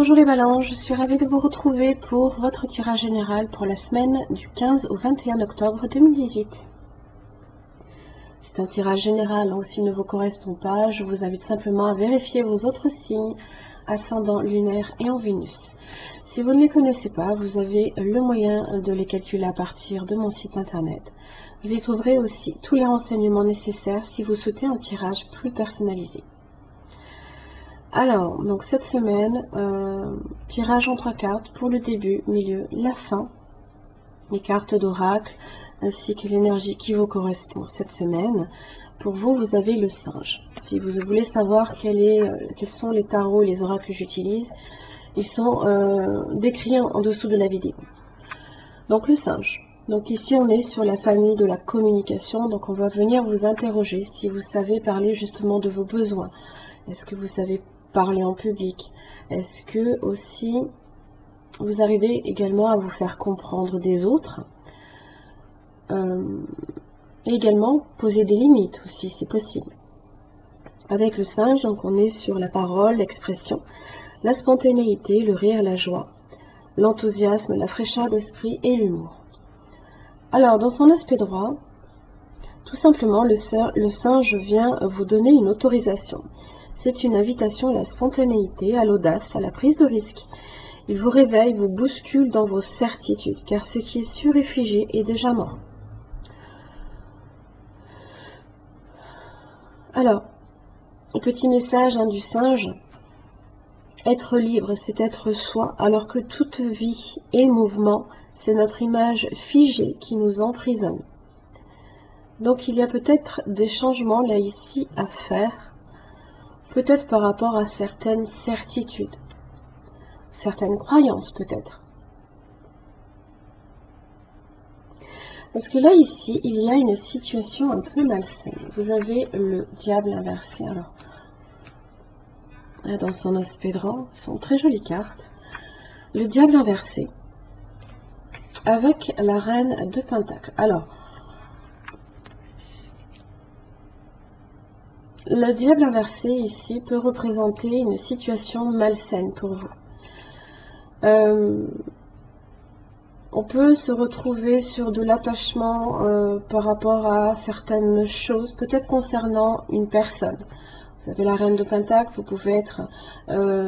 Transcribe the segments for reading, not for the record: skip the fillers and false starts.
Bonjour les balances, je suis ravie de vous retrouver pour votre tirage général pour la semaine du 15 au 21 octobre 2018. C'est un tirage général, donc s'il ne vous correspond pas, je vous invite simplement à vérifier vos autres signes, ascendant lunaire et en Vénus. Si vous ne les connaissez pas, vous avez le moyen de les calculer à partir de mon site internet. Vous y trouverez aussi tous les renseignements nécessaires si vous souhaitez un tirage plus personnalisé. Alors, donc cette semaine, tirage en 3 cartes pour le début, milieu, la fin, les cartes d'oracle, ainsi que l'énergie qui vous correspond cette semaine. Pour vous, vous avez le singe. Si vous voulez savoir quels sont les tarots et les oracles que j'utilise, ils sont décrits en dessous de la vidéo. Donc le singe. Donc ici, on est sur la famille de la communication, donc on va venir vous interroger si vous savez parler justement de vos besoins. Est-ce que vous savez parler en public? Est-ce que aussi vous arrivez également à vous faire comprendre des autres? Et également poser des limites aussi, c'est possible. Avec le singe, donc on est sur la parole, l'expression, la spontanéité, le rire, la joie, l'enthousiasme, la fraîcheur d'esprit et l'humour. Alors, dans son aspect droit, tout simplement, le singe vient vous donner une autorisation. C'est une invitation à la spontanéité, à l'audace, à la prise de risque. Il vous réveille, vous bouscule dans vos certitudes, car ce qui est sûr et figé est déjà mort. Alors, petit message du singe, être libre, c'est être soi, alors que toute vie et mouvement, c'est notre image figée qui nous emprisonne. Donc il y a peut-être des changements là ici à faire, peut-être par rapport à certaines certitudes, certaines croyances peut-être. Parce que là ici, il y a une situation un peu malsaine. Vous avez le diable inversé. Alors, dans son aspect droit, ce sont très jolies cartes. Le diable inversé avec la reine de Pentacle. Alors, le diable inversé ici peut représenter une situation malsaine pour vous. On peut se retrouver sur de l'attachement par rapport à certaines choses, peut-être concernant une personne. Vous avez la reine de Pentacle, vous pouvez être...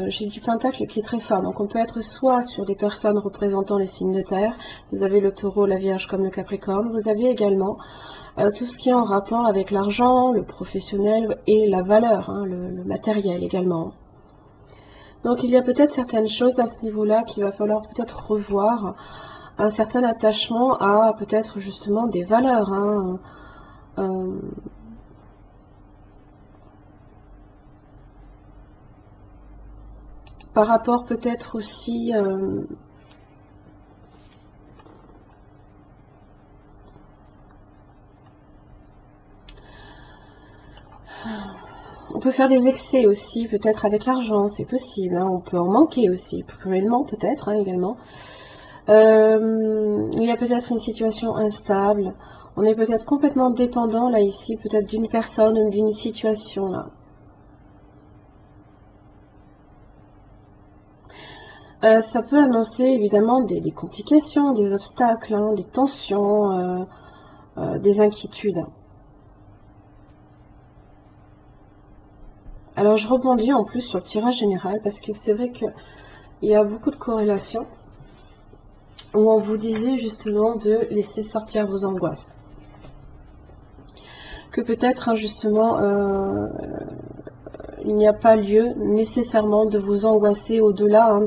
j'ai du Pentacle qui est très fort, donc on peut être soit sur des personnes représentant les signes de terre, vous avez le taureau, la vierge comme le capricorne, vous avez également tout ce qui est en rapport avec l'argent, le professionnel et la valeur, le matériel également. Donc il y a peut-être certaines choses à ce niveau-là qu'il va falloir peut-être revoir, un certain attachement à peut-être justement des valeurs, par rapport peut-être aussi on peut faire des excès aussi, peut-être avec l'argent, c'est possible, on peut en manquer aussi, cruellement peut-être également. Il y a peut-être une situation instable, on est peut-être complètement dépendant là ici, peut-être d'une personne ou d'une situation là. Ça peut annoncer évidemment des complications, des obstacles, des tensions, des inquiétudes. Alors je rebondis en plus sur le tirage général parce que c'est vrai qu'il y a beaucoup de corrélations où on vous disait justement de laisser sortir vos angoisses. Que peut-être justement il n'y a pas lieu nécessairement de vous angoisser au-delà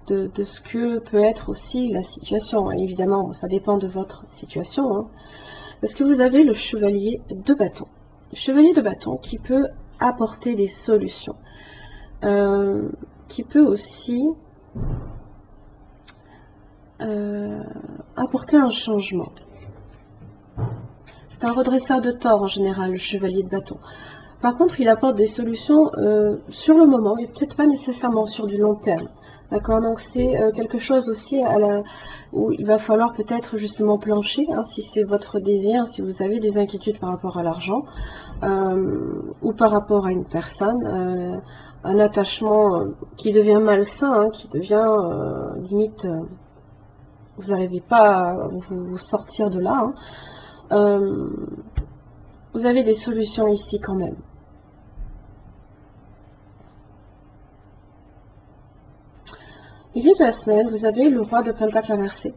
de ce que peut être aussi la situation. Et évidemment, ça dépend de votre situation. Parce que vous avez le chevalier de bâton. Le chevalier de bâton qui peut apporter des solutions. Qui peut aussi apporter un changement. C'est un redresseur de tort en général, le chevalier de bâton. Par contre, il apporte des solutions sur le moment, et peut-être pas nécessairement sur du long terme. D'accord, donc c'est quelque chose aussi où il va falloir peut-être justement plancher, si c'est votre désir, si vous avez des inquiétudes par rapport à l'argent, ou par rapport à une personne, un attachement qui devient malsain, hein, qui devient limite, vous n'arrivez pas à vous sortir de là. Hein. Vous avez des solutions ici quand même. Il y a de la semaine, vous avez le roi de Pentacle inversé,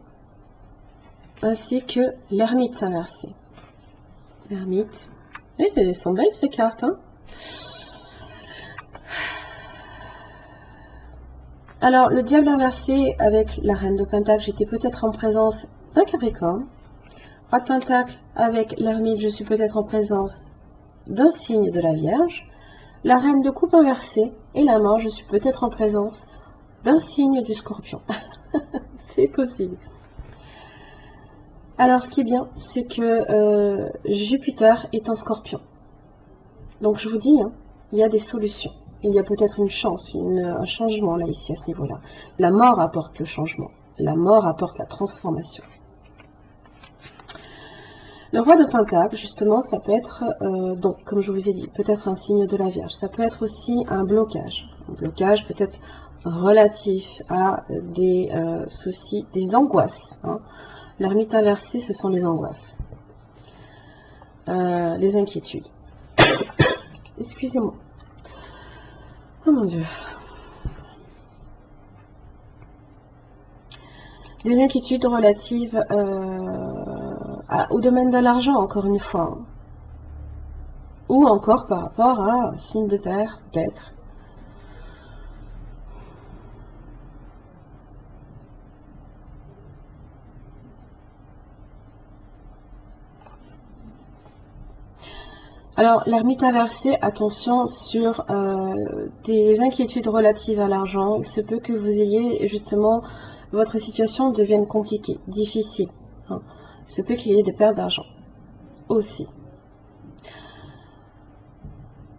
ainsi que l'ermite inversé. L'ermite. Elles sont belles ces cartes. Hein. Alors, le diable inversé avec la reine de Pentacle, j'étais peut-être en présence d'un Capricorne. Roi de Pentacle avec l'ermite, je suis peut-être en présence d'un signe de la Vierge. La reine de coupe inversée et la mort, je suis peut-être en présence d'un signe du Scorpion. C'est possible. Alors, ce qui est bien, c'est que Jupiter est en Scorpion. Donc, je vous dis, hein, il y a des solutions. Il y a peut-être une chance, un changement là, ici, à ce niveau-là. La mort apporte le changement. La mort apporte la transformation. Le roi de Pentacle, justement, ça peut être, donc, comme je vous ai dit, peut-être un signe de la Vierge. Ça peut être aussi un blocage. Un blocage peut-être relatif à des soucis, des angoisses. Hein. L'ermite inversé, ce sont les angoisses. Les inquiétudes. Excusez-moi. Oh mon Dieu. Des inquiétudes relatives au domaine de l'argent, encore une fois. Ou encore par rapport à un signe de terre, peut-être. Alors, l'ermite inversé, attention sur des inquiétudes relatives à l'argent. Il se peut que vous ayez justement, votre situation devienne compliquée, difficile. Hein. Il se peut qu'il y ait des pertes d'argent aussi.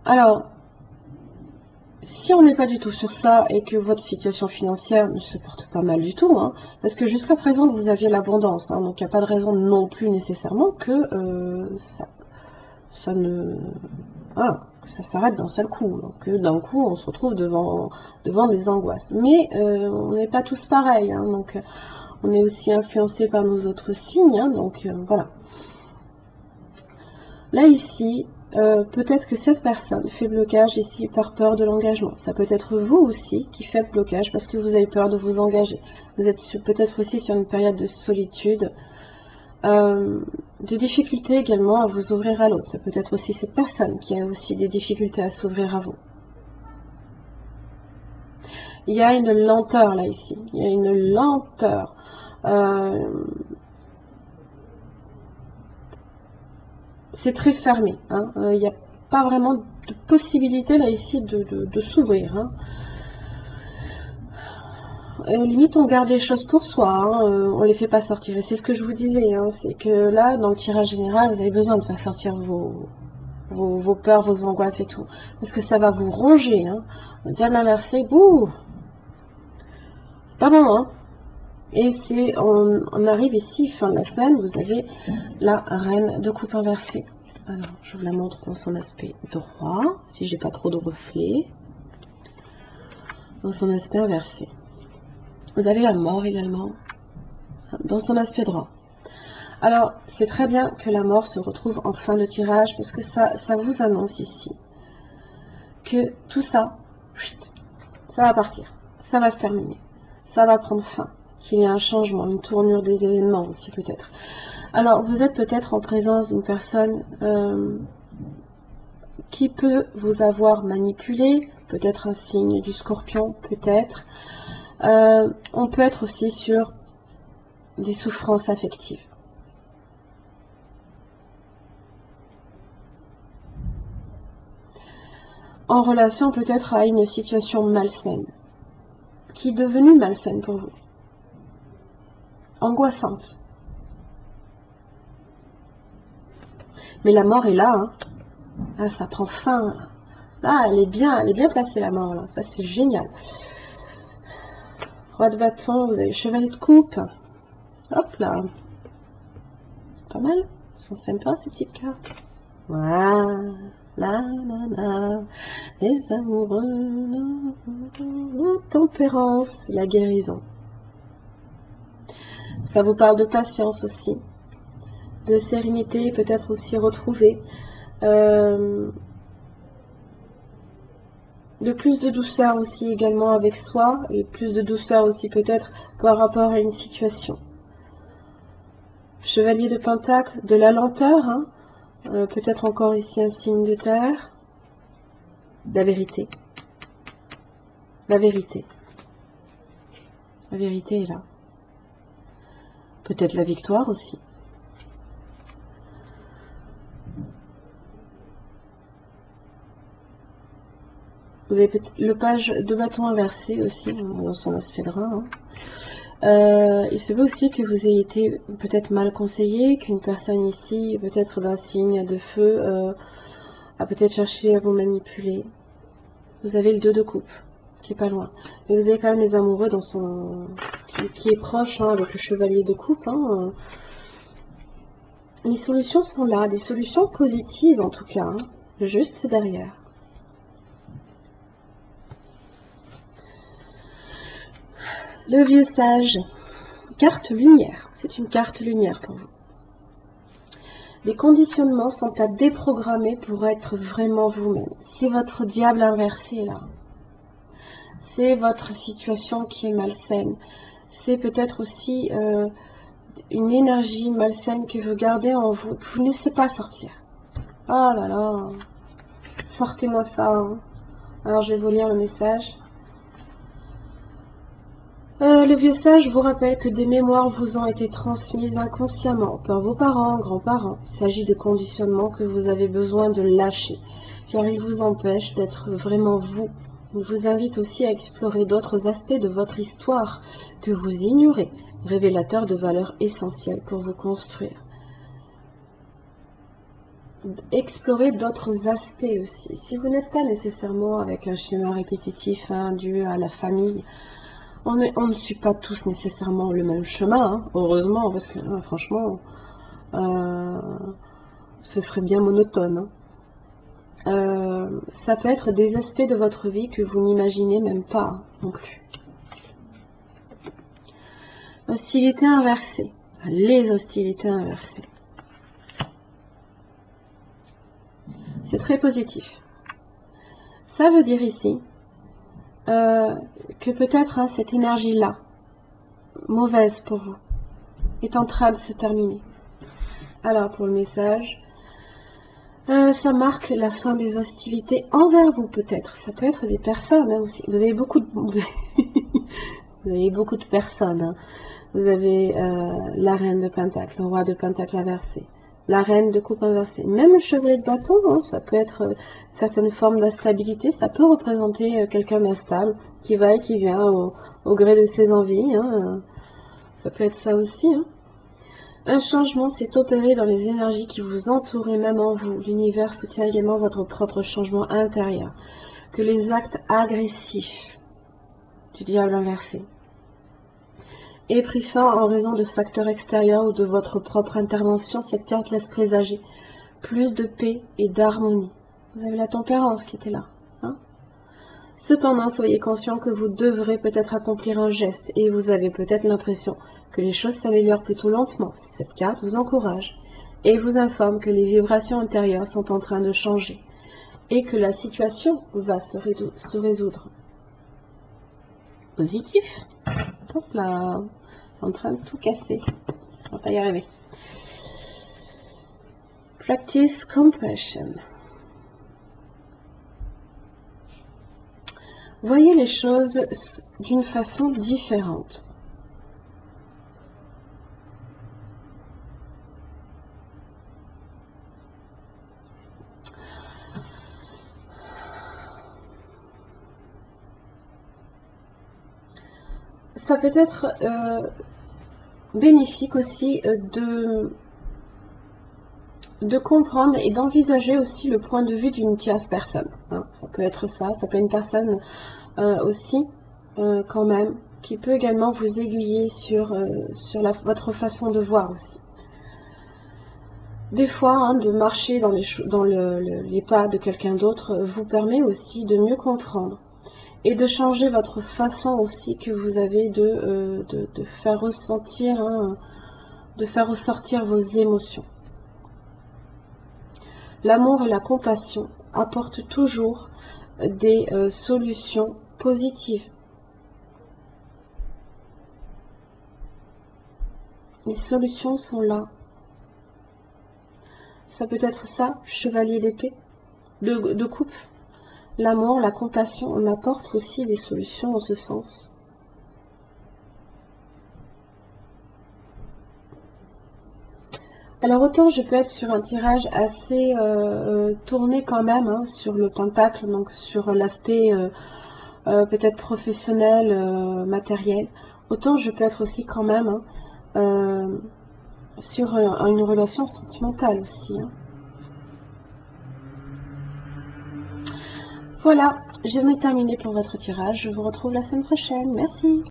Alors, si on n'est pas du tout sur ça et que votre situation financière ne se porte pas mal du tout, hein, parce que jusqu'à présent vous aviez l'abondance, hein, donc il n'y a pas de raison non plus nécessairement que ça ne... Voilà, que ça s'arrête d'un seul coup, donc que d'un coup on se retrouve devant des angoisses. Mais on n'est pas tous pareils, hein, donc on est aussi influencé par nos autres signes, hein, donc voilà. Là ici, peut-être que cette personne fait blocage ici par peur de l'engagement. Ça peut être vous aussi qui faites blocage parce que vous avez peur de vous engager. Vous êtes peut-être aussi sur une période de solitude, de difficultés également à vous ouvrir à l'autre. Ça peut être aussi cette personne qui a aussi des difficultés à s'ouvrir à vous. Il y a une lenteur là ici. Il y a une lenteur. C'est très fermé. Hein. Il n'y a pas vraiment de possibilité là ici de s'ouvrir. Hein. Limite on garde les choses pour soi, hein, on les fait pas sortir. Et c'est ce que je vous disais, hein, c'est que là dans le tirage général vous avez besoin de faire sortir vos peurs, vos angoisses et tout. Parce que ça va vous ronger. Hein. Le diable inversé, bouh, c'est pas bon. Hein. Et on arrive ici, fin de la semaine, vous avez la reine de coupe inversée. Alors, je vous la montre dans son aspect droit, si j'ai pas trop de reflets. Dans son aspect inversé. Vous avez la mort également, dans son aspect droit. Alors, c'est très bien que la mort se retrouve en fin de tirage, parce que ça vous annonce ici que tout ça, ça va partir, ça va se terminer, ça va prendre fin, qu'il y a un changement, une tournure des événements aussi peut-être. Alors, vous êtes peut-être en présence d'une personne qui peut vous avoir manipulé, peut-être un signe du Scorpion, peut-être. On peut être aussi sur des souffrances affectives. En relation peut-être à une situation malsaine, qui est devenue malsaine pour vous, angoissante. Mais la mort est là, hein. Là, ça prend fin. Là, elle est bien placée la mort, là. Ça, c'est génial. Roi de bâton, vous avez chevalier de coupe. Hop là. Pas mal. Elles sont sympas, ces petites cartes. Voilà. La, la, la, les amoureux, la tempérance, la guérison. Ça vous parle de patience aussi, de sérénité, peut-être aussi retrouvée, de plus de douceur aussi également avec soi, et plus de douceur aussi peut-être par rapport à une situation. Chevalier de Pentacle, de la lenteur, hein, peut-être encore ici un signe de terre, la vérité. La vérité. La vérité est là. Peut-être la victoire aussi. Vous avez peut-être le page de bâton inversé aussi, dans son aspect de rein. Hein. Il se peut aussi que vous ayez été peut-être mal conseillé, qu'une personne ici, peut-être d'un signe de feu, a peut-être cherché à vous manipuler. Vous avez le 2 de coupe, qui est pas loin. Mais vous avez quand même les amoureux dans son... qui est proche, hein, avec le chevalier de coupe. Hein. Les solutions sont là, des solutions positives en tout cas, hein, juste derrière. Le vieux sage, carte lumière, c'est une carte lumière pour vous. Les conditionnements sont à déprogrammer pour être vraiment vous-même. C'est votre diable inversé là. C'est votre situation qui est malsaine. C'est peut-être aussi une énergie malsaine que vous gardez en vous, que vous ne laissez pas sortir. Oh là là, sortez-moi ça. Hein. Alors je vais vous lire le message. Le vieux sage vous rappelle que des mémoires vous ont été transmises inconsciemment par vos parents, grands-parents. Il s'agit de conditionnements que vous avez besoin de lâcher, car ils vous empêchent d'être vraiment vous. Il vous invite aussi à explorer d'autres aspects de votre histoire que vous ignorez, révélateurs de valeurs essentielles pour vous construire. Explorer d'autres aspects aussi. Si vous n'êtes pas nécessairement avec un schéma répétitif dû à la famille, on ne suit pas tous nécessairement le même chemin, hein, heureusement, parce que franchement, ce serait bien monotone. Hein. Ça peut être des aspects de votre vie que vous n'imaginez même pas non plus. Hostilité inversée, les hostilités inversées. C'est très positif. Ça veut dire ici que peut-être cette énergie-là, mauvaise pour vous, est en train de se terminer. Alors pour le message, ça marque la fin des hostilités envers vous peut-être. Ça peut être des personnes aussi. Vous avez beaucoup de, vous avez beaucoup de personnes. Hein. Vous avez la reine de Pentacle, le roi de Pentacle inversé, la reine de coupe inversée. Même le chevalier de bâton, hein, ça peut être certaines formes d'instabilité. Ça peut représenter quelqu'un d'instable qui va et qui vient au gré de ses envies. Hein. Ça peut être ça aussi. Hein. Un changement s'est opéré dans les énergies qui vous entourent et même en vous. L'univers soutient également votre propre changement intérieur. Que les actes agressifs du diable inversé aient pris fin en raison de facteurs extérieurs ou de votre propre intervention, cette carte laisse présager plus de paix et d'harmonie. Vous avez la tempérance qui était là. Hein. Cependant, soyez conscient que vous devrez peut-être accomplir un geste et vous avez peut-être l'impression que les choses s'améliorent plutôt lentement. Cette carte vous encourage et vous informe que les vibrations intérieures sont en train de changer et que la situation va se résoudre. Positif. Hop là, en train de tout casser. On va pas y arriver. Practice compassion. Voyez les choses d'une façon différente. Ça peut être bénéfique aussi de comprendre et d'envisager aussi le point de vue d'une tierce personne. Hein. Ça peut être ça peut être une personne aussi quand même, qui peut également vous aiguiller sur votre façon de voir aussi. Des fois, hein, de marcher dans les pas de quelqu'un d'autre vous permet aussi de mieux comprendre et de changer votre façon aussi que vous avez de faire ressentir, hein, de faire ressortir vos émotions. L'amour et la compassion apportent toujours des solutions positives. Les solutions sont là. Ça peut être ça, chevalier d'épée, de coupe. L'amour, la compassion, on apporte aussi des solutions en ce sens. Alors autant je peux être sur un tirage assez tourné quand même, hein, sur le pentacle, donc sur l'aspect peut-être professionnel, matériel, autant je peux être aussi quand même, hein, sur une relation sentimentale aussi. Hein. Voilà, j'en ai terminé pour votre tirage. Je vous retrouve la semaine prochaine. Merci.